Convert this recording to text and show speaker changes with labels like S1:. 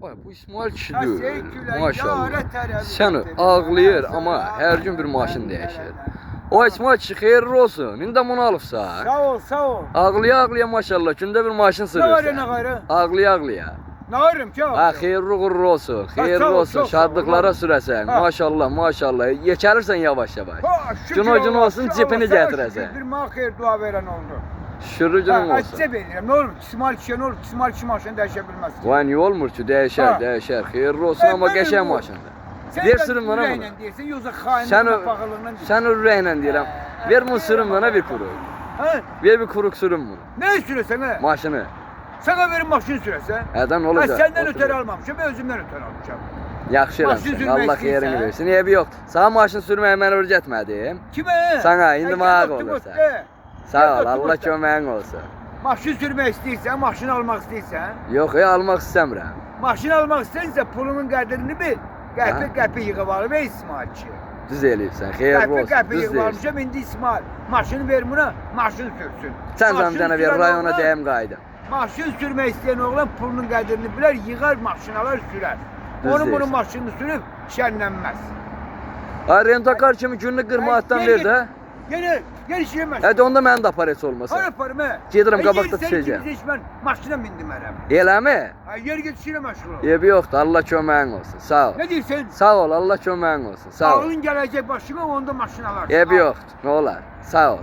S1: Ay bu İsmail kişi
S2: Kasiye
S1: değil.
S2: külə,
S1: Maşallah.
S2: yarə tərəvi.
S1: Sen ağlayır ama her gün bir maşın değişir. O İsmail kişi hayırlı olsun. İndi bunu alıpsa.
S2: Sağ ol, sağ ol.
S1: Ağlaya ağlaya maşallah. Günde bir maşın
S2: Ne var ya,
S1: sürürsen.
S2: ne gayrı?
S1: Ağlaya ağlaya.
S2: Ne varım ki?
S1: Ha hayırlı uğurlu olsun. Hayırlı
S2: sağ ol,
S1: olsun.
S2: çok sağ ol.
S1: Şadlıklara süresen.
S2: Ha.
S1: Maşallah maşallah. Geçersen yavaş yavaş.
S2: Şükür
S1: Cunocun
S2: Allah,
S1: olsun,
S2: sağ ol,
S1: cipini
S2: sağ ol,
S1: getiresen.
S2: şükür. Bir mağ xeyir dua veren oldu.
S1: Şürücünün olsun.
S2: Acı verirəm. Ne olur? İsmail kişiyə ne olur? İsmail kişi maşını dəyişə bilməz.
S1: Vay niye olmur ki? Değişer
S2: Ha.
S1: değişer. Hayırlı olsun ama
S2: benim
S1: geçen
S2: bu.
S1: maşındır.
S2: Sen
S1: Ver
S2: de
S1: sürüm bana bunu.
S2: ürəklə deyirsən, yoxsa xainliklə,
S1: Sen
S2: paxıllığından deyirsən.
S1: sen ürəklə deyirəm. Ver bunu sürüm bana bir kuruk.
S2: Ha?
S1: Ver bir kuruk sürüm bunu.
S2: Ne sürəsən ha?
S1: Maşını.
S2: Sana verin maşını sürəsən.
S1: Eden
S2: Ha,
S1: olacak.
S2: senden
S1: Otur.
S2: ötürü almamışım, ben özümden ötürü almışım.
S1: Yaxşı
S2: Maşın
S1: eləmsən.
S2: sürmək
S1: Allah
S2: istəyirsən?
S1: xeyrini versin. Evi yox. Sana maşın sürməyi mən öyrətmədim.
S2: Kime?
S1: Sana indi mənə
S2: Gel
S1: olursa.
S2: otur, otur.
S1: Sağ ol.
S2: Gel otur,
S1: Allah
S2: otur.
S1: köməyin olsun.
S2: Maşın sürmək istəyirsən, maşını almaq istəyirsən.
S1: Yox, almaq istəmirəm.
S2: Maşını almaq istəyirsən, pulunun qədrini bil. Qəpi
S1: Ha.
S2: qəpi yığıb alıb ey İsmail kişi.
S1: Düz eləyibsən. Xeyirli
S2: Qəpi
S1: olsun.
S2: qəpi
S1: Düz
S2: yığıb
S1: deyirsən.
S2: almışam, indi İsmail. Maşını ver buna, maşın sürsün.
S1: Sən
S2: Maşın
S1: zəmcənə ver
S2: sürən
S1: rayona
S2: oğlan-
S1: deyim qayda.
S2: Maşın sürmək istəyən oğlan pulunun qədrini bilər, yığar maşınalar sürər.
S1: Düz
S2: Onun bunun
S1: deyirsən.
S2: maşınını sürüb şənlənməz.
S1: Ay rentakar kimi günlük 40 manatdan ver də.
S2: Gel işe məşğul.
S1: Hədə onda mənim də aparat olmasa.
S2: Hara yaparım he?
S1: Gedirəm, qabaqda
S2: Yer sen
S1: düşəcəm.
S2: kimsə heç mən maşına mindim hərəm.
S1: Eləmi?
S2: Ha, yer get işinə məşğul ol.
S1: Evi yoxdur. Allah köməyin olsun. Sağ ol.
S2: Ne deyirsən?
S1: Sağ ol. Allah köməyin olsun. Sağ ol.
S2: Ağlın gələcək başına onda maşın alarsın.
S1: Evi yoxdur. Nə olar? Sağ ol.